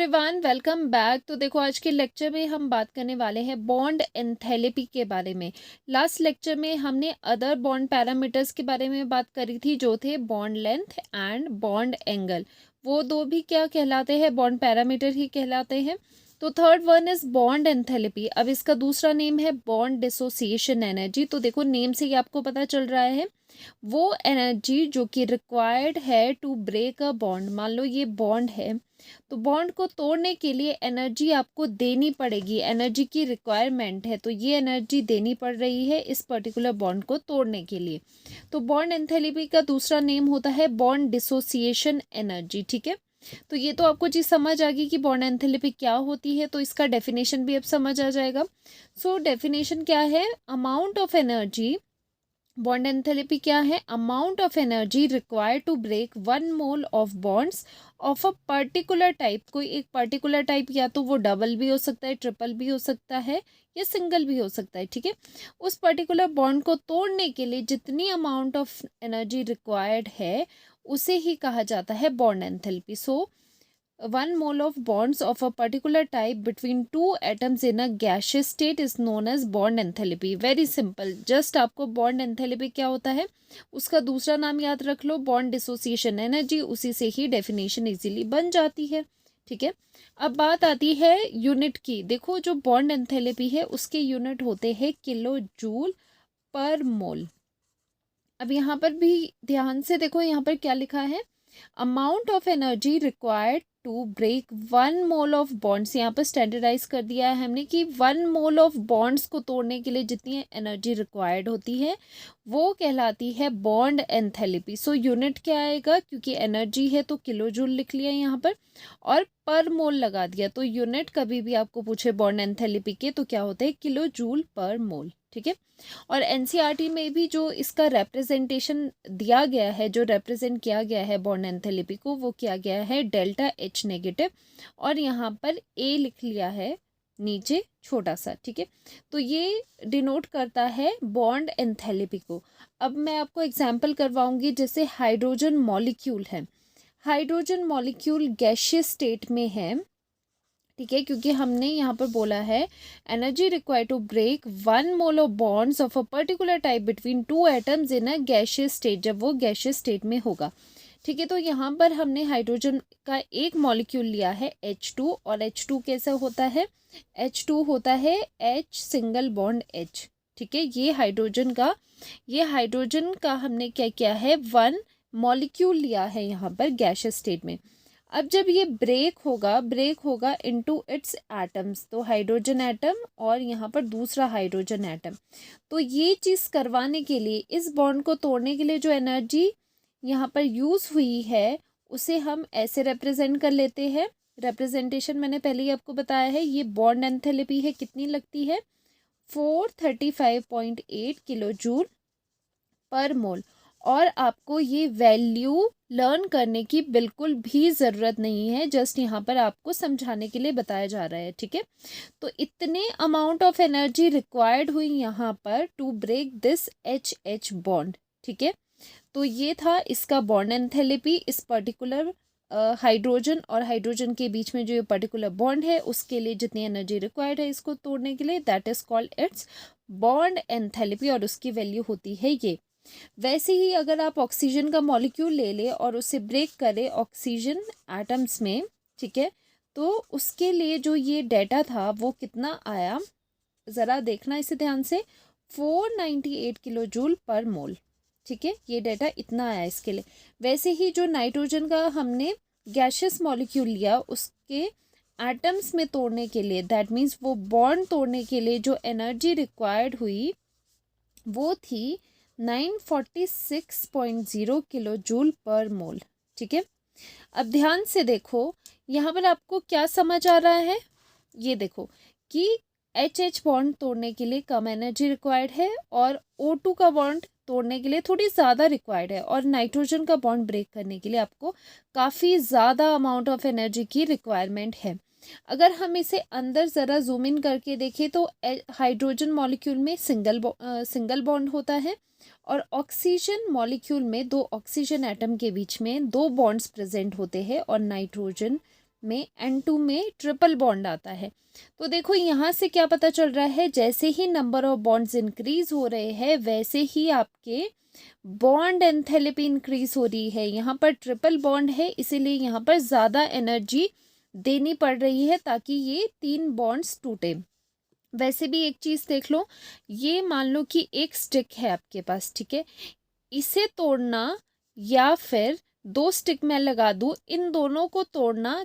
Everyone, welcome back. तो देखो, आज के लेक्चर में हम बात करने वाले हैं बॉन्ड एंथैल्पी के बारे में। लास्ट लेक्चर में हमने अदर बॉन्ड पैरामीटर्स के बारे में बात करी थी, जो थे bond length and bond angle. वो दो भी क्या कहलाते हैं? बॉन्ड पैरामीटर ही कहलाते हैं। तो third one is bond enthalpy. अब इसका दूसरा नेम है बॉन्ड डिसोसिएशन एनर्जी। तो देखो, नेम से ही आपको पता चल रहा है, वो एनर्जी जो कि रिक्वायर्ड है टू ब्रेक अ बॉन्ड। मान लो ये बॉन्ड है, तो बॉन्ड को तोड़ने के लिए एनर्जी आपको देनी पड़ेगी, एनर्जी की रिक्वायरमेंट है, तो ये एनर्जी देनी पड़ रही है इस पर्टिकुलर बॉन्ड को तोड़ने के लिए। तो बॉन्ड एंथैल्पी का दूसरा नेम होता है बॉन्ड डिसोसिएशन एनर्जी। ठीक है, तो ये तो आपको चीज़ समझ आ गई कि बॉन्ड एंथैल्पी क्या होती है। तो इसका डेफिनेशन भी अब समझ आ जाएगा। सो डेफिनेशन क्या है? Amount of energy, bond enthalpy क्या है? Amount of energy required to break 1 mole of bonds of a particular type. कोई एक पर्टिकुलर टाइप, या तो वो डबल भी हो सकता है, ट्रिपल भी हो सकता है, या सिंगल भी हो सकता है। ठीक है, उस पर्टिकुलर बॉन्ड को तोड़ने के लिए जितनी अमाउंट ऑफ एनर्जी रिक्वायर्ड है, उसे ही कहा जाता है bond enthalpy. So 1 mole of bonds of a particular type between two atoms in a gaseous state is known as bond enthalpy. Very simple. Just आपको bond enthalpy क्या होता है उसका दूसरा नाम याद रख लो, bond dissociation energy। उसी से ही डेफिनेशन इजीली बन जाती है। ठीक है, अब बात आती है यूनिट की। देखो, जो बॉन्ड एंथैल्पी है उसके यूनिट होते हैं किलो जूल पर मोल। अब यहाँ पर भी ध्यान से देखो, यहाँ पर क्या लिखा है? Amount of energy required to break 1 mole of bonds. यहाँ पर स्टैंडर्डाइज कर दिया है हमने कि 1 मोल ऑफ बॉन्ड्स को तोड़ने के लिए जितनी एनर्जी रिक्वायर्ड होती है वो कहलाती है बॉन्ड एंथैल्पी। सो यूनिट क्या आएगा? क्योंकि एनर्जी है तो किलो जूल लिख लिया यहाँ पर, और पर मोल लगा दिया। तो यूनिट कभी भी आपको पूछे बॉन्ड एंथैल्पी के, तो क्या होते हैं? किलो जूल पर मोल। ठीक है, और एनसीईआरटी में भी जो इसका रिप्रेजेंटेशन दिया गया है, जो रिप्रेजेंट किया गया है बॉन्ड एंथैल्पी को, वो किया गया है डेल्टा एच नेगेटिव, और यहाँ पर ए लिख लिया है नीचे छोटा सा। ठीक है, तो ये डिनोट करता है बॉन्ड एंथैल्पी को। अब मैं आपको एग्जांपल करवाऊंगी। जैसे हाइड्रोजन मॉलिक्यूल है, हाइड्रोजन मॉलिक्यूल गैसियस स्टेट में है। ठीक है, क्योंकि हमने यहाँ पर बोला है energy required to break 1 mole of bonds of a particular type between two atoms in a gaseous state, जब वो गैसियस स्टेट में होगा। ठीक है, तो यहाँ पर हमने हाइड्रोजन का एक मॉलिक्यूल लिया है H2, और H2 कैसा होता है? H2 होता है H सिंगल बॉन्ड H। ठीक है, ये हाइड्रोजन का हमने क्या किया है? 1 मॉलिक्यूल लिया है यहाँ पर गैसियस स्टेट में। अब जब ये ब्रेक होगा इनटू इट्स एटम्स, तो हाइड्रोजन एटम और यहाँ पर दूसरा हाइड्रोजन एटम। तो ये चीज़ करवाने के लिए, इस बॉन्ड को तोड़ने के लिए जो एनर्जी यहाँ पर यूज़ हुई है, उसे हम ऐसे रिप्रेजेंट कर लेते हैं। रिप्रेजेंटेशन मैंने पहले ही आपको बताया है। ये बॉन्ड एंथैल्पी है, कितनी लगती है? 435.8 किलो जूल पर मोल। और आपको ये वैल्यू लर्न करने की बिल्कुल भी ज़रूरत नहीं है, जस्ट यहाँ पर आपको समझाने के लिए बताया जा रहा है। ठीक है, तो इतने अमाउंट ऑफ एनर्जी रिक्वायर्ड हुई यहाँ पर to break this H bond. ठीक है, तो ये था इसका बॉन्ड एंथैल्पी। इस पर्टिकुलर हाइड्रोजन और हाइड्रोजन के बीच में जो ये पर्टिकुलर बॉन्ड है, उसके लिए जितनी एनर्जी रिक्वायर्ड है इसको तोड़ने के लिए, that is called its bond enthalpy, और उसकी वैल्यू होती है ये। वैसे ही अगर आप ऑक्सीजन का मॉलिक्यूल ले ले और उसे ब्रेक करे ऑक्सीजन एटम्स में, ठीक है, तो उसके लिए जो ये डेटा था वो कितना आया, ज़रा देखना इसे ध्यान से। 498 किलो जूल पर मोल। ठीक है, ये डेटा इतना आया इसके लिए। वैसे ही जो नाइट्रोजन का हमने गैसियस मॉलिक्यूल लिया, उसके एटम्स में तोड़ने के लिए, दैट मीन्स वो बॉन्ड तोड़ने के लिए जो एनर्जी रिक्वायर्ड हुई वो थी 946.0 किलो जूल पर मोल। ठीक है, अब ध्यान से देखो, यहाँ पर आपको क्या समझ आ रहा है? ये देखो कि एच बॉन्ड तोड़ने के लिए कम एनर्जी रिक्वायर्ड है, और O2 का बॉन्ड तोड़ने के लिए थोड़ी ज़्यादा रिक्वायर्ड है, और नाइट्रोजन का बॉन्ड ब्रेक करने के लिए आपको काफ़ी ज़्यादा अमाउंट ऑफ एनर्जी की रिक्वायरमेंट है। अगर हम इसे अंदर ज़रा जूम इन करके देखें तो हाइड्रोजन मॉलिक्यूल में सिंगल बॉन्ड होता है, और ऑक्सीजन मॉलिक्यूल में दो ऑक्सीजन एटम के बीच में दो बॉन्ड्स प्रेजेंट होते हैं, और नाइट्रोजन में N2 में ट्रिपल बॉन्ड आता है। तो देखो यहाँ से क्या पता चल रहा है, जैसे ही नंबर ऑफ बॉन्ड्स इंक्रीज हो रहे हैं वैसे ही आपके बॉन्ड एंथैल्पी इंक्रीज हो रही है। यहाँ पर ट्रिपल बॉन्ड है इसीलिए यहाँ पर ज़्यादा एनर्जी देनी पड़ रही है ताकि ये 3 बॉन्ड्स टूटे। वैसे भी एक चीज़ देख लो, ये मान लो कि एक स्टिक है आपके पास, ठीक है, इसे तोड़ना या फिर 2 स्टिक मैं लगा दूँ, इन दोनों को तोड़ना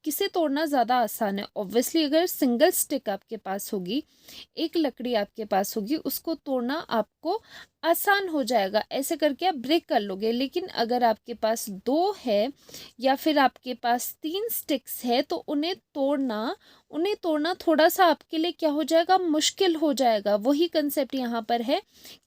किसे तोड़ना ज़्यादा आसान है? ऑब्वियसली अगर सिंगल स्टिक आपके पास होगी, एक लकड़ी आपके पास होगी, उसको तोड़ना आपको आसान हो जाएगा, ऐसे करके आप ब्रेक कर लोगे। लेकिन अगर आपके पास 2 है या फिर आपके पास 3 स्टिक्स है तो उन्हें तोड़ना थोड़ा सा आपके लिए क्या हो जाएगा, मुश्किल हो जाएगा। वही कंसेप्ट यहाँ पर है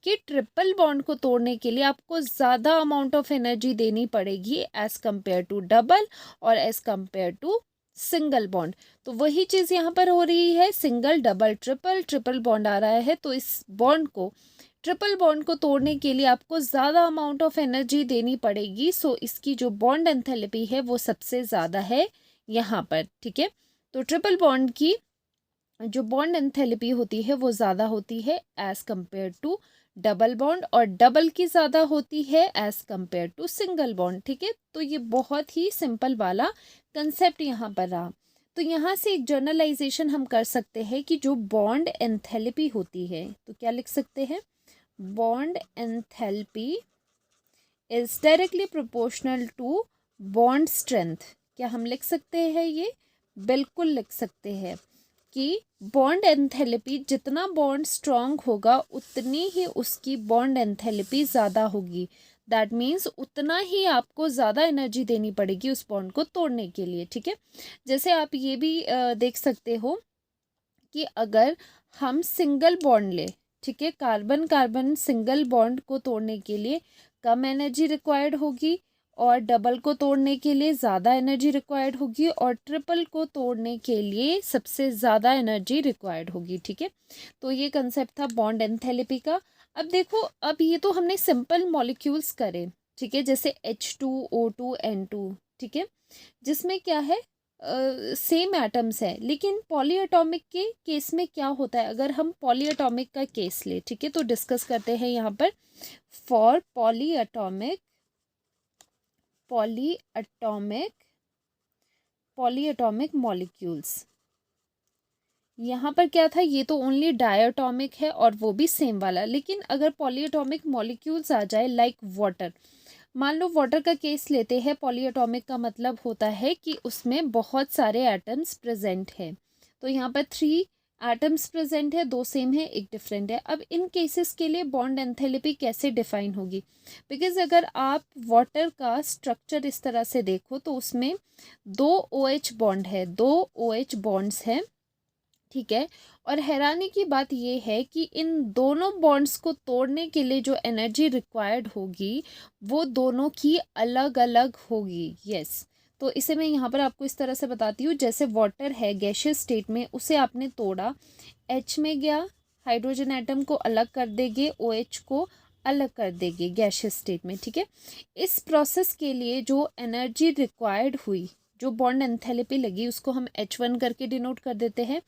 कि ट्रिपल बॉन्ड को तोड़ने के लिए आपको ज़्यादा अमाउंट ऑफ एनर्जी देनी पड़ेगी एज़ कम्पेयर टू डबल और as compare to single bond. तो वही चीज़ यहाँ पर हो रही है, सिंगल डबल ट्रिपल बॉन्ड आ रहा है, तो इस बॉन्ड को ट्रिपल बॉन्ड को तोड़ने के लिए आपको ज़्यादा अमाउंट ऑफ एनर्जी देनी पड़ेगी। सो इसकी जो बॉन्ड एंथैल्पी है वो सबसे ज़्यादा है यहाँ पर, ठीक है। तो ट्रिपल बॉन्ड की जो बॉन्ड एंथैल्पी होती है वो ज़्यादा होती है as compare to double bond, और डबल की ज़्यादा होती है as compare to single bond, ठीक है। तो ये बहुत ही सिंपल वाला कंसेप्ट यहाँ पर रहा। तो यहाँ से एक जर्नलाइजेशन हम कर सकते हैं कि जो बॉन्ड एंथैल्पी होती है तो क्या लिख सकते हैं, bond enthalpy is directly proportional to bond strength. क्या हम लिख सकते हैं ये? बिल्कुल लिख सकते हैं कि बॉन्ड एंथैल्पी, जितना बॉन्ड स्ट्रॉन्ग होगा उतनी ही उसकी बॉन्ड एंथैल्पी ज़्यादा होगी। दैट मीन्स उतना ही आपको ज़्यादा एनर्जी देनी पड़ेगी उस बॉन्ड को तोड़ने के लिए, ठीक है। जैसे आप ये भी देख सकते हो कि अगर हम सिंगल बॉन्ड ले, ठीक है, कार्बन कार्बन सिंगल बॉन्ड को तोड़ने के लिए कम एनर्जी रिक्वायर्ड होगी और डबल को तोड़ने के लिए ज़्यादा एनर्जी रिक्वायर्ड होगी और ट्रिपल को तोड़ने के लिए सबसे ज़्यादा एनर्जी रिक्वायर्ड होगी, ठीक है। तो ये कंसेप्ट था बॉन्ड एंथैल्पी का। अब देखो, अब ये तो हमने सिंपल मॉलिक्यूल्स करे, ठीक है, जैसे H2O2 N2, ठीक है, जिसमें क्या है, सेम एटम्स है। लेकिन पॉलीएटॉमिक के केस में क्या होता है, अगर हम पॉलीएटॉमिक का केस ले, ठीक है, तो डिस्कस करते हैं यहाँ पर। फॉर पॉलीएटॉमिक मॉलिक्यूल्स, यहाँ पर क्या था, ये तो ओनली डायटॉमिक है और वो भी सेम वाला। लेकिन अगर पॉलीएटॉमिक मॉलिक्यूल्स आ जाए लाइक वाटर, मान लो वाटर का केस लेते हैं, पॉलीएटॉमिक का मतलब होता है कि उसमें बहुत सारे एटम्स प्रेजेंट हैं। तो यहाँ पर 3 एटम्स प्रेजेंट है, 2 सेम है, एक डिफरेंट है। अब इन केसेस के लिए बॉन्ड एंथैल्पी कैसे डिफाइन होगी? बिकॉज अगर आप वाटर का स्ट्रक्चर इस तरह से देखो तो उसमें 2 OH बॉन्ड है, 2 OH बॉन्ड्स हैं, ठीक है। और हैरानी की बात यह है कि इन दोनों बॉन्ड्स को तोड़ने के लिए जो एनर्जी रिक्वायर्ड होगी वो दोनों की अलग अलग होगी। यस, तो इसे मैं यहाँ पर आपको इस तरह से बताती हूँ, जैसे वाटर है गैसियस स्टेट में, उसे आपने तोड़ा, H में गया, हाइड्रोजन एटम को अलग कर देंगे, OH को अलग कर देंगे गैसियस स्टेट में, ठीक है। इस प्रोसेस के लिए जो एनर्जी रिक्वायर्ड हुई, जो बॉन्ड एंथैल्पी लगी, उसको हम H1 करके डिनोट कर देते हैं,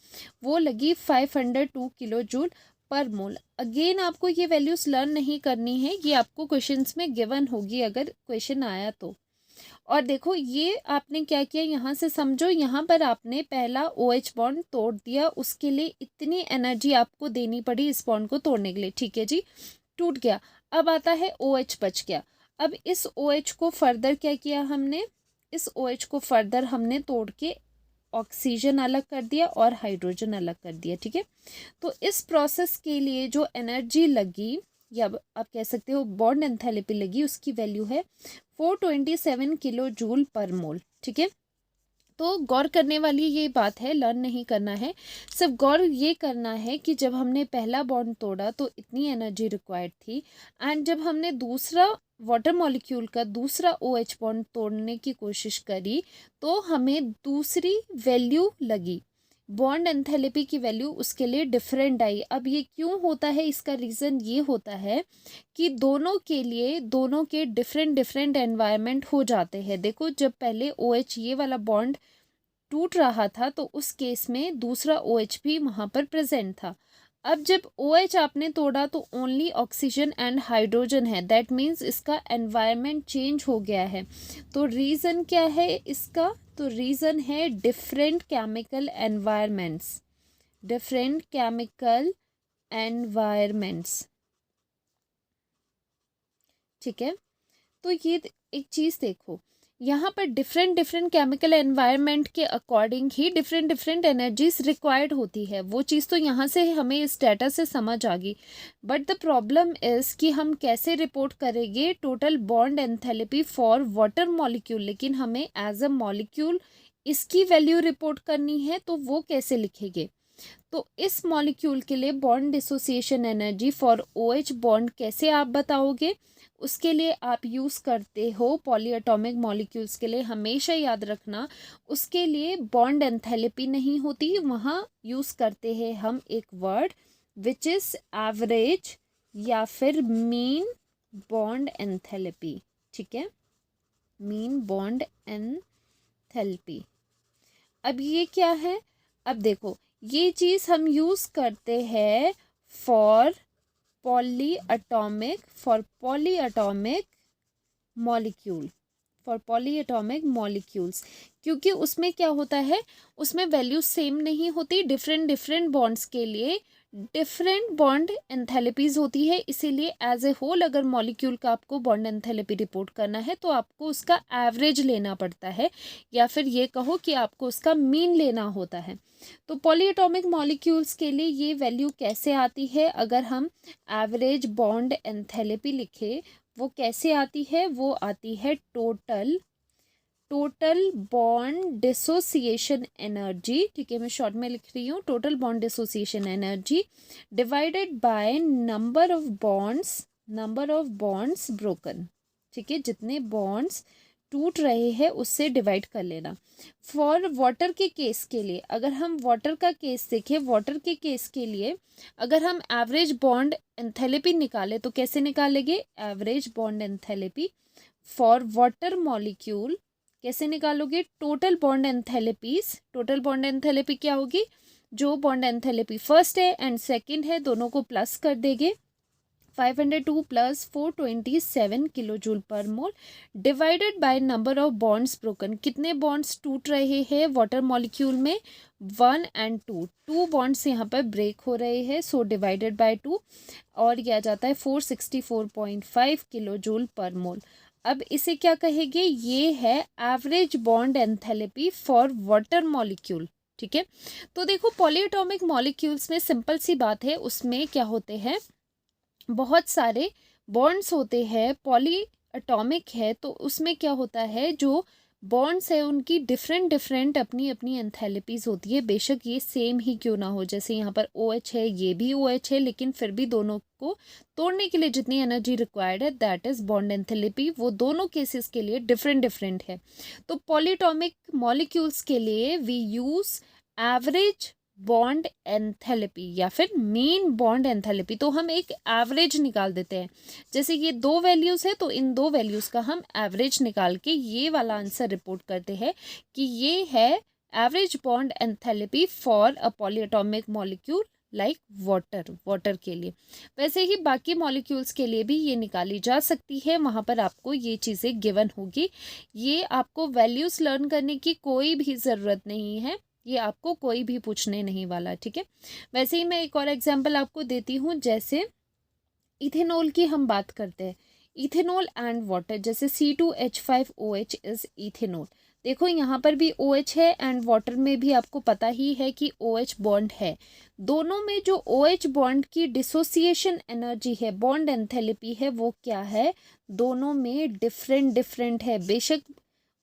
वो लगी 502 किलो जूल पर मोल। अगेन आपको ये वैल्यूज लर्न नहीं करनी है, ये आपको क्वेश्चंस में गिवन होगी अगर क्वेश्चन आया तो। और देखो ये आपने क्या किया, यहाँ से समझो, यहाँ पर आपने पहला OH बॉन्ड तोड़ दिया, उसके लिए इतनी एनर्जी आपको देनी पड़ी इस बॉन्ड को तोड़ने के लिए, ठीक है जी, टूट गया। अब आता है OH बच गया। अब इस OH को फर्दर क्या किया हमने, इस OH को फर्दर हमने तोड़ के ऑक्सीजन अलग कर दिया और हाइड्रोजन अलग कर दिया, ठीक है। तो इस प्रोसेस के लिए जो एनर्जी लगी, या आप कह सकते हो बॉन्ड एंथैल्पी लगी, उसकी वैल्यू है 427 किलो जूल पर मोल, ठीक है। तो गौर करने वाली ये बात है, लर्न नहीं करना है, सिर्फ गौर ये करना है कि जब हमने पहला बॉन्ड तोड़ा तो इतनी एनर्जी रिक्वायर्ड थी, एंड जब हमने दूसरा वाटर मॉलिक्यूल का दूसरा OH बॉन्ड तोड़ने की कोशिश करी तो हमें दूसरी वैल्यू लगी। बॉन्ड एंथैल्पी की वैल्यू उसके लिए डिफरेंट आई। अब ये क्यों होता है, इसका रीज़न ये होता है कि दोनों के लिए दोनों के डिफरेंट डिफरेंट एनवायरनमेंट हो जाते हैं। देखो जब पहले OH ये वाला बॉन्ड टूट रहा था तो उस केस में दूसरा OH भी वहाँ पर प्रेजेंट था। अब जब OH आपने तोड़ा तो ओनली ऑक्सीजन एंड हाइड्रोजन है, दैट मीन्स इसका एनवायरनमेंट चेंज हो गया है। तो रीज़न क्या है इसका, तो रीज़न है different chemical environments, different chemical environments. ठीक है, तो ये एक चीज़ देखो, यहाँ पर डिफरेंट डिफरेंट केमिकल एनवायरनमेंट के अकॉर्डिंग ही डिफरेंट डिफरेंट एनर्जीज रिक्वायर्ड होती है। वो चीज़ तो यहाँ से हमें इस डाटा से समझ आ गई, बट द प्रॉब्लम इज़ कि हम कैसे रिपोर्ट करेंगे total bond enthalpy for water molecule, लेकिन हमें एज अ मॉलिक्यूल इसकी वैल्यू रिपोर्ट करनी है, तो वो कैसे लिखेंगे। तो इस मॉलिक्यूल के लिए bond dissociation energy for OH bond कैसे आप बताओगे, उसके लिए आप यूज़ करते हो पॉलीएटॉमिक मॉलिक्यूल्स के लिए हमेशा याद रखना, उसके लिए बॉन्ड एंथैल्पी नहीं होती, वहाँ यूज़ करते हैं हम एक वर्ड विच इज़ एवरेज या फिर मीन बॉन्ड एंथैल्पी। ठीक है, मीन बॉन्ड एंथैल्पी। अब ये क्या है, अब देखो ये चीज़ हम यूज़ करते हैं for polyatomic molecule, for polyatomic molecules, क्योंकि उसमें क्या होता है, उसमें वैल्यू सेम नहीं होती, डिफरेंट डिफरेंट बॉन्ड्स के लिए डिफरेंट बॉन्ड एंथैल्पीज होती है। इसीलिए एज ए होल अगर मॉलिक्यूल का आपको बॉन्ड एंथैल्पी रिपोर्ट करना है तो आपको उसका एवरेज लेना पड़ता है, या फिर ये कहो कि आपको उसका मीन लेना होता है। तो पॉलीएटॉमिक मॉलिक्यूल्स के लिए ये वैल्यू कैसे आती है, अगर हम एवरेज बॉन्ड एंथैल्पी लिखे वो कैसे आती है, वो आती है टोटल बॉन्ड डिसोसिएशन एनर्जी। ठीक है, मैं शॉर्ट में लिख रही हूँ, total bond dissociation energy divided by number of bonds broken. ठीक है, जितने बॉन्ड्स टूट रहे हैं उससे डिवाइड कर लेना। फॉर वाटर के केस के लिए, अगर हम वाटर का केस देखें, वाटर के केस के लिए अगर हम एवरेज बॉन्ड एंथैल्पी निकालें तो कैसे निकालेंगे, average bond enthalpy for water molecule कैसे निकालोगे, टोटल बॉन्ड एंथैल्पी क्या होगी, जो बॉन्ड एंथैल्पी फर्स्ट है एंड सेकंड है दोनों को प्लस कर देंगे, 502 प्लस 427 किलो जूल पर मोल divided by number of bonds broken. कितने बॉन्ड्स टूट रहे हैं वाटर मॉलिक्यूल में, 1 and 2 बॉन्ड्स यहाँ पर ब्रेक हो रहे हैं, सो डिवाइडेड बाय 2 और यह आ जाता है 464.5 किलो जूल पर मोल। अब इसे क्या कहेंगे, ये है average bond enthalpy for water molecule. ठीक है, तो देखो पॉलीएटॉमिक मॉलिक्यूल्स में सिंपल सी बात है, उसमें क्या होते हैं, बहुत सारे बॉन्ड्स होते हैं, पॉलीएटॉमिक है तो उसमें क्या होता है, जो बॉन्ड्स है उनकी डिफरेंट डिफरेंट अपनी अपनी एंथैल्पीज होती है, बेशक ये सेम ही क्यों ना हो। जैसे यहाँ पर OH है, ये भी OH है, लेकिन फिर भी दोनों को तोड़ने के लिए जितनी एनर्जी रिक्वायर्ड है दैट इज बॉन्ड एंथैल्पी, वो दोनों केसेस के लिए डिफरेंट डिफरेंट है। तो पॉलीएटॉमिक मॉलिक्यूल्स के लिए we use average bond enthalpy या फिर मीन बॉन्ड एंथैल्पी, तो हम एक एवरेज निकाल देते हैं। जैसे ये 2 वैल्यूज़ है तो इन 2 वैल्यूज़ का हम एवरेज निकाल के ये वाला आंसर रिपोर्ट करते हैं कि ये है average bond enthalpy for a polyatomic molecule like water के लिए। वैसे ही बाकी मॉलिक्यूल्स के लिए भी ये निकाली जा सकती है, वहाँ पर आपको ये चीज़ें गिवन होगी। ये आपको वैल्यूज़ लर्न करने की कोई भी ज़रूरत नहीं है, ये आपको कोई भी पूछने नहीं वाला। ठीक है, वैसे ही मैं एक और एग्जांपल आपको देती हूँ, जैसे इथेनॉल की हम बात करते हैं, इथेनॉल एंड वाटर, जैसे C2H5OH इज इथेनॉल। देखो यहाँ पर भी OH है एंड वाटर में भी आपको पता ही है कि OH बॉन्ड है। दोनों में जो OH बॉन्ड की डिसोसिएशन एनर्जी है, बॉन्ड एंथैल्पी है, वो क्या है, दोनों में डिफरेंट डिफरेंट है। बेशक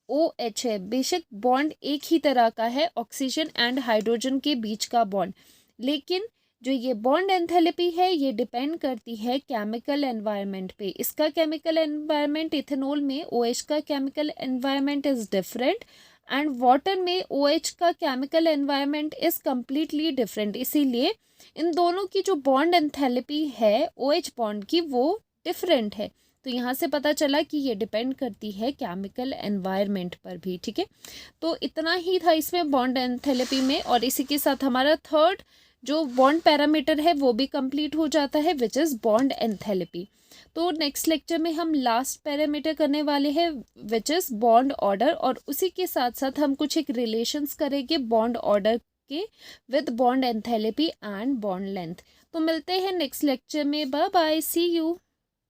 OH है, बेशक बॉन्ड एक ही तरह का है, ऑक्सीजन एंड हाइड्रोजन के बीच का बॉन्ड, लेकिन जो ये बॉन्ड एंथैल्पी है ये डिपेंड करती है केमिकल एनवायरनमेंट पे। इसका केमिकल एनवायरनमेंट इथेनॉल में OH का chemical environment is different and water में OH का chemical environment is completely different, इसीलिए इन दोनों की जो बॉन्ड एंथैल्पी है OH बॉन्ड की वो डिफरेंट है। तो यहाँ से पता चला कि ये डिपेंड करती है केमिकल एनवायरनमेंट पर भी, ठीक है। तो इतना ही था इसमें बॉन्ड एंथैल्पी में, और इसी के साथ हमारा थर्ड जो बॉन्ड पैरामीटर है वो भी कंप्लीट हो जाता है, विच इज़ बॉन्ड एंथैल्पी। तो नेक्स्ट लेक्चर में हम लास्ट पैरामीटर करने वाले हैं विच इज़ बॉन्ड ऑर्डर, और उसी के साथ साथ हम कुछ एक रिलेशंस करेंगे बॉन्ड ऑर्डर के with bond enthalpy and bond length. तो मिलते हैं नेक्स्ट लेक्चर में, बाय बाय, सी यू।